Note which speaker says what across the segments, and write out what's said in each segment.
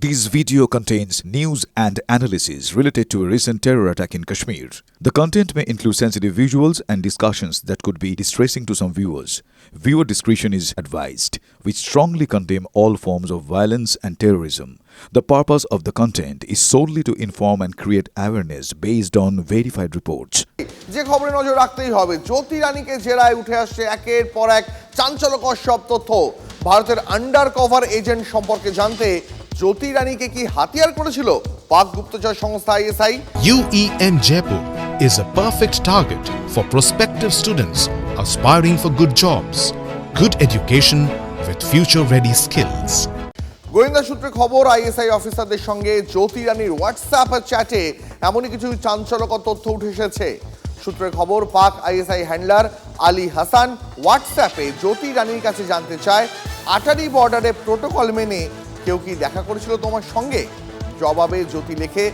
Speaker 1: This video contains news and analysis related to a recent terror attack in Kashmir. The content may include sensitive visuals and discussions that could be distressing to some viewers. Viewer discretion is advised. We strongly condemn all forms of violence and terrorism. The purpose of the content is solely to inform and create awareness based on verified reports.
Speaker 2: যে খবরে নজর রাখতেই হবে, জ্যোতি রানীকে জেরায় উঠে আসছে একের পর এক চাঞ্চল্যকর সব তথ্য। ভারতের আন্ডার কভার এজেন্ট সম্পর্কে জানতে জ্যোতি রানীকে কি হাতিয়ার করেছিল পাক গুপ্তচর সংস্থা ISI?
Speaker 3: UEN Jaipur is a perfect target for prospective students aspiring for good jobs, good education with future-ready skills.
Speaker 2: গোয়েন্দা সূত্রে খবর, আইএসআই অফিসারদের সঙ্গে জ্যোতি রানীর হোয়াটসঅ্যাপ চ্যাটে এমনই কিছু চাঞ্চল্যকর তথ্য উঠে এসেছে। সূত্রের খবর, পাক আইএসআই হ্যান্ডলার আলী হাসান হোয়াটসঅ্যাপে জ্যোতি রানীর কাছে জানতে চায়, আটারি বর্ডারে প্রোটোকল মেনে কেউ কি দেখা করেছিল তোমার সঙ্গে? জবাবে জ্যোতি লেখে,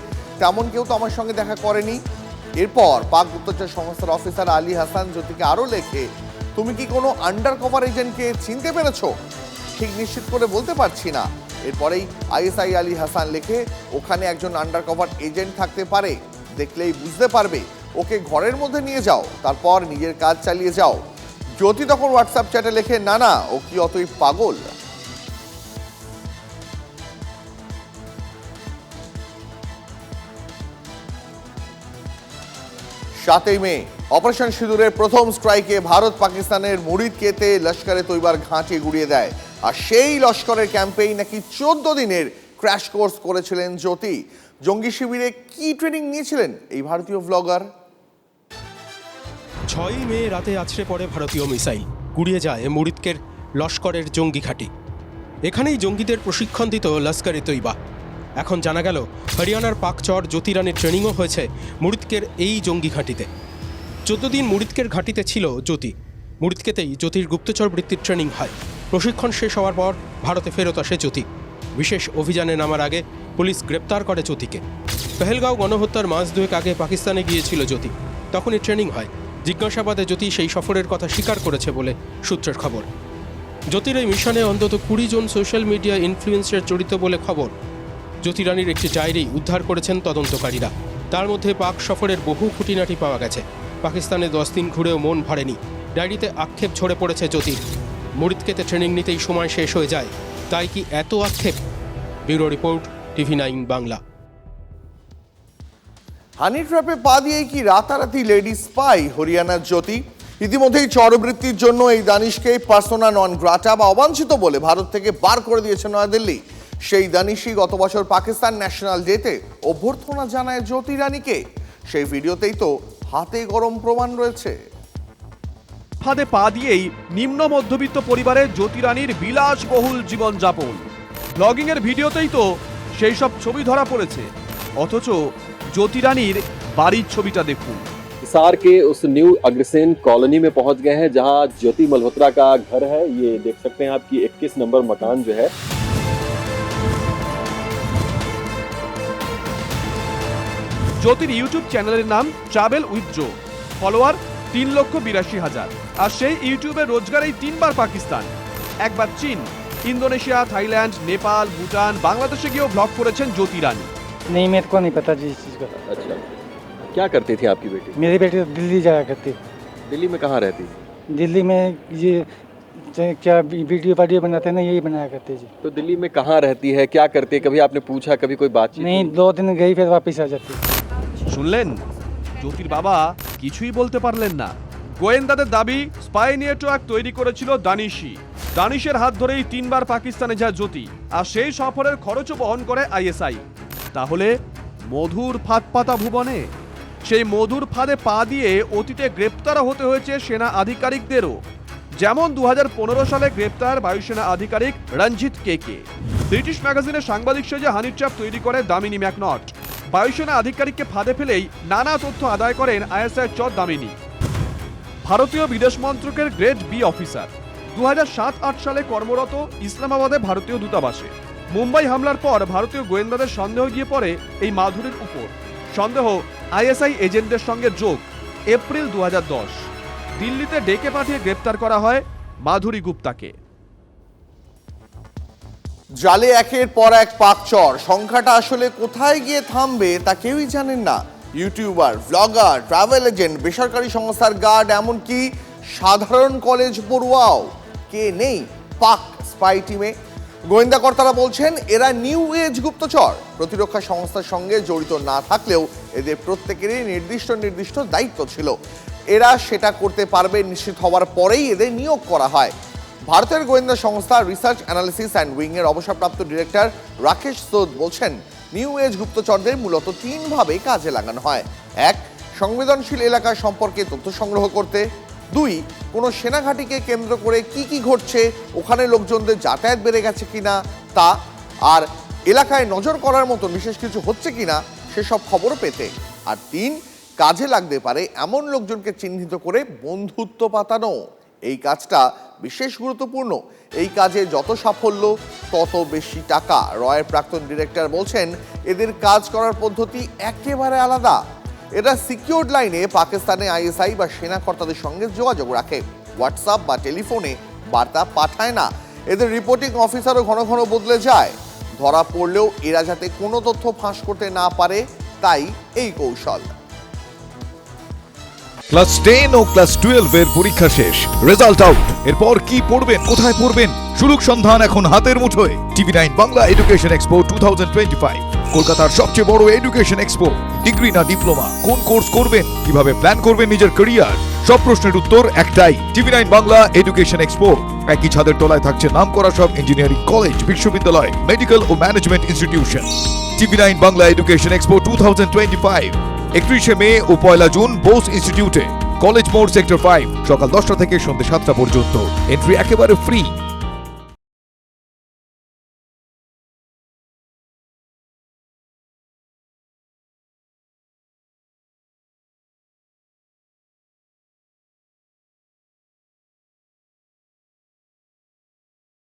Speaker 2: তেমন কেউ তো আমার সঙ্গে দেখা করেনি। এরপর পাক গুপ্তচর সংস্থার অফিসার আলী হাসান জ্যোতিকে আরও লেখে, তুমি কি কোনো আন্ডার কভার এজেন্টকে চিনতে পেরেছো? ঠিক নিশ্চিত করে বলতে পারছি না। এরপরেই আইএসআই আলী হাসান লেখে, ওখানে একজন আন্ডার কভার এজেন্ট থাকতে পারে, দেখলেই বুঝতে পারবে, ওকে ঘরের মধ্যে নিয়ে যাও, তারপর নিজের কাজ চালিয়ে যাও। জ্যোতি তখন হোয়াটসঅ্যাপ চ্যাটে লেখে, না না, ও কি অতই পাগল? 7 মে অপারেশন সিঁদুরের প্রথম স্ট্রাইকে ভারত পাকিস্তানের মুরিদকেতে লস্করে তৈবার ঘাঁটি গুড়িয়ে দেয়। আর সেই লস্করের ক্যাম্পেই নাকি 14 দিনের ক্র্যাশ কোর্স করেছিলেন জ্যোতি। জঙ্গি শিবিরে কি ট্রেনিং নিয়েছিলেন এই ভারতীয় ব্লগার?
Speaker 4: 6 মে রাতে আছড়ে পড়ে ভারতীয় মিসাইল, গুড়িয়ে যায় মুরিদকের লস্করের জঙ্গি ঘাঁটি। এখানেই জঙ্গিদের প্রশিক্ষণ দিত লস্করে তৈবা। এখন জানা গেল, হরিয়ানার পাকচর জ্যোতি রানীর ট্রেনিংও হয়েছে মুরিদকের এই জঙ্গি ঘাঁটিতে। 14 দিন মুরিদকের ঘাঁটিতে ছিল জ্যোতি। মুরিদকেতেই জ্যোতির গুপ্তচর বৃত্তির ট্রেনিং হয়। প্রশিক্ষণ শেষ হওয়ার পর ভারতে ফেরত আসে জ্যোতি। বিশেষ অভিযানে নামার আগে পুলিশ গ্রেপ্তার করে জ্যোতিকে। পেহেলগাঁও গণহত্যার মাস দুয়েক আগে পাকিস্তানে গিয়েছিল জ্যোতি, তখনই ট্রেনিং হয়। জিজ্ঞাসাবাদে জ্যোতি সেই সফরের কথা স্বীকার করেছে বলে সূত্রের খবর। জ্যোতির এই মিশনে অন্তত 20 জন সোশ্যাল মিডিয়া ইনফ্লুয়েন্সার জড়িত বলে খবর। জ্যোতি রানীর একটি ডায়েরি উদ্ধার করেছেন তদন্তকারীরা। তার মধ্যে পাক সফরের বহু খুঁটিনাটি পাওয়া গেছে। পাকিস্তানে 10 দিন ঘুরেও মন ভরেনি। ডায়েরিতে আক্ষেপ ঝরে পড়েছে জ্যোতির। মুরিদকেতে ট্রেনিং নিতেই সময় শেষ হয়ে যায়। তাই কি এত আক্ষেপ? Bureau report, TV9 Bangla.
Speaker 2: Honey ট্র্যাপে পা দিয়েই কি রাতারাতি লেডি স্পাই হরিয়ানার জ্যোতি? ইতিমধ্যেই চরবৃত্তির জন্য এই দানিশকে পার্সোনা নন গ্রাটা বা অবাঞ্ছিত বলে ভারত থেকে বার করে দিয়েছে নয়াদিল্লি। সেই দানিশই গত বছর পাকিস্তান ন্যাশনাল ডেতে অভ্যর্থনা জানায় জ্যোতি রানীকে। সেই ভিডিওতেই তো হাতে গরম প্রমাণ রয়েছে।
Speaker 5: ফাঁদে পা দিয়েই নিম্ন মধ্যবিত্ত পরিবারের জ্যোতি রানীর বিলাসবহুল জীবনযাপন। ব্লগিংয়ের ভিডিওতেই তো সেই সব ছবি ধরা পড়েছে। অথচ জ্যোতি রানীর বাড়ির ছবিটা দেখুন।
Speaker 6: हिसार के उस न्यू अग्रसेन कॉलोनी में पहुंच गए हैं जहां ज्योति मल्होत्रा का घर है। ये देख सकते हैं आपकी 21 नंबर मकान जो है।
Speaker 5: জ্যোতির ইউটিউব চ্যানেলের নাম ট্রাভেল উইথ জো, ফলোয়ার 3,82,000। আর সেই ইউটিউবে রোজগার এই 3 বার পাকিস্তান, একবার চীন, ইন্দোনেশিয়া, থাইল্যান্ড, নেপাল, ভুটান, বাংলাদেশে গিয়েও ব্লগ করেছেন জ্যোতি রানী।
Speaker 7: नहीं, मेरे को नहीं पता जी इस चीज़ का।
Speaker 6: अच्छा, क्या करती थी आपकी बेटी?
Speaker 7: मेरी बेटी तो दिल्ली जाया करती।
Speaker 6: दिल्ली में कहाँ रहती?
Speaker 7: दिल्ली में ये क्या वीडियो बनाते हैं ना, यही बनाया करते जी।
Speaker 6: तो दिल्ली में कहाँ रहती है, क्या करती है? कभी आपने पूछा, कभी कोई बातचीत?
Speaker 7: नहीं, 2 दिन गई फिर वापस आ जाती।
Speaker 5: শুনলেন, জ্যোতির বাবা কিছুই বলতে পারলেন না। গোয়েন্দাদের দাবি, স্পাই নেটওয়ার্ক তৈরি করেছিল দানিশই। দানিশের হাত ধরেই 3 বার পাকিস্তানে যায় জ্যোতি, আর সেই সফরের খরচও বহন করে আইএসআই। তাহলে মধুর ফাঁদ পাতা ভুবনে? সেই মধুর ফাঁদে পা দিয়ে অতীতে গ্রেপ্তার হতে হয়েছে সেনা আধিকারিকদেরও। যেমন 2015 সালে গ্রেপ্তার বায়ুসেনা আধিকারিক রঞ্জিত কে। ব্রিটিশ ম্যাগাজিনে সাংবাদিক সেজে হানি ট্র্যাপ তৈরি করে দামিনী ম্যাকনট। বায়ুসেনা আধিকারিককে ফাঁদে ফেলেই নানা তথ্য আদায় করেন আইএসআই চর দামিনী। ভারতীয় বিদেশ মন্ত্রকের গ্রেড বি অফিসার। 2007-8 সালে কর্মরত ইসলামাবাদে ভারতীয় দূতাবাসে। মুম্বাই হামলার পর ভারতীয় গোয়েন্দাদের সন্দেহ গিয়ে পড়ে এই মাধুরীর উপর। সন্দেহ আইএসআই এজেন্টদের সঙ্গে যোগ। এপ্রিল 2010 দিল্লিতে ডেকে পাঠিয়ে গ্রেপ্তার করা হয় মাধুরী গুপ্তাকে।
Speaker 2: জালে একের পর এক পাকচর, সংখ্যাটা আসলে কোথায় গিয়ে থামবে তা কেউই জানেন না। ইউটিউবার, ব্লগার, ট্রাভেল এজেন্ট, বেসরকারি সংস্থার গার্ড, এমনকি সাধারণ কলেজ পড়ুয়াও কে নেই পাক স্পাই টিমে। গোয়েন্দা কর্তারা বলছেন এরা নিউ এজ গুপ্তচর। প্রতিরক্ষা সংস্থার সঙ্গে জড়িত না থাকলেও এদের প্রত্যেকেরই নির্দিষ্ট দায়িত্ব ছিল। এরা সেটা করতে পারবে নিশ্চিত হওয়ার পরেই এদের নিয়োগ করা হয়। ভারতের গোয়েন্দা সংস্থা রিসার্চ অ্যানালিসিস অ্যান্ড উইং এর অবসরপ্রাপ্ত ডিরেক্টর রাকেশ সোদ বলছেন, নিউ এজ গুপ্তচরদের মূলত তিনভাবে কাজে লাগানো হয়। এক, সংবেদনশীল এলাকা সম্পর্কে তথ্য সংগ্রহ করতে। দুই, কোনো সেনাঘাঁটিকে কেন্দ্র করে কি ঘটছে, ওখানে লোকজনদের যাতায়াত বেড়ে গেছে কিনা তা, আর এলাকায় নজর করার মতো বিশেষ কিছু হচ্ছে কিনা সেসব খবর পেতে। আর তিন, কাজে লাগতে পারে এমন লোকজনকে চিহ্নিত করে বন্ধুত্ব পাতানো। এই কাজটা বিশেষ গুরুত্বপূর্ণ। এই কাজে যত সাফল্য তত বেশি টাকা। রয়ের প্রাক্তন ডিরেক্টর বলছেন, এদের কাজ করার পদ্ধতি একেবারে আলাদা। এরা সিকিউরড লাইনে পাকিস্তানে আইএসআই বা সেনা কর্তাদের সঙ্গে যোগাযোগ রাখে, হোয়াটসঅ্যাপ বা টেলিফোনে বার্তা পাঠায় না। এদের রিপোর্টিং অফিসারও ঘন ঘন বদলে যায়। ধরা পড়লেও এরা যাতে কোনো তথ্য ফাঁস করতে না পারে, তাই এই কৌশল।
Speaker 1: ক্লাস 10 ও ক্লাস 12 এর পরীক্ষা শেষ, রেজাল্ট আউট। এরপর কি পড়বেন, কোথায় পড়বেন, সুযোগ সন্ধান এখন হাতের মুঠোয়। টিভি9 বাংলা এডুকেশন এক্সপো 2025, কলকাতার সবচেয়ে বড় এডুকেশন এক্সপো। ডিগ্রি না ডিপ্লোমা, কোন কোর্স করবেন, কিভাবে প্ল্যান করবেন নিজের ক্যারিয়ার, সব প্রশ্নের উত্তর একটাই। TV nine Bangla education expo. একই ছাদের তলায় থাকছে নামকরা সব ইঞ্জিনিয়ারিং কলেজ, বিশ্ববিদ্যালয়, মেডিকেল ও management institution. TV nine Bangla education expo 2025, 31 May ও 1 জুন বোস ইনস্টিটিউটে, কলেজ মোড়, সেক্টর 5, সকাল 10টা থেকে সন্ধ্যে 7টা পর্যন্ত। এন্ট্রি একেবারে ফ্রি।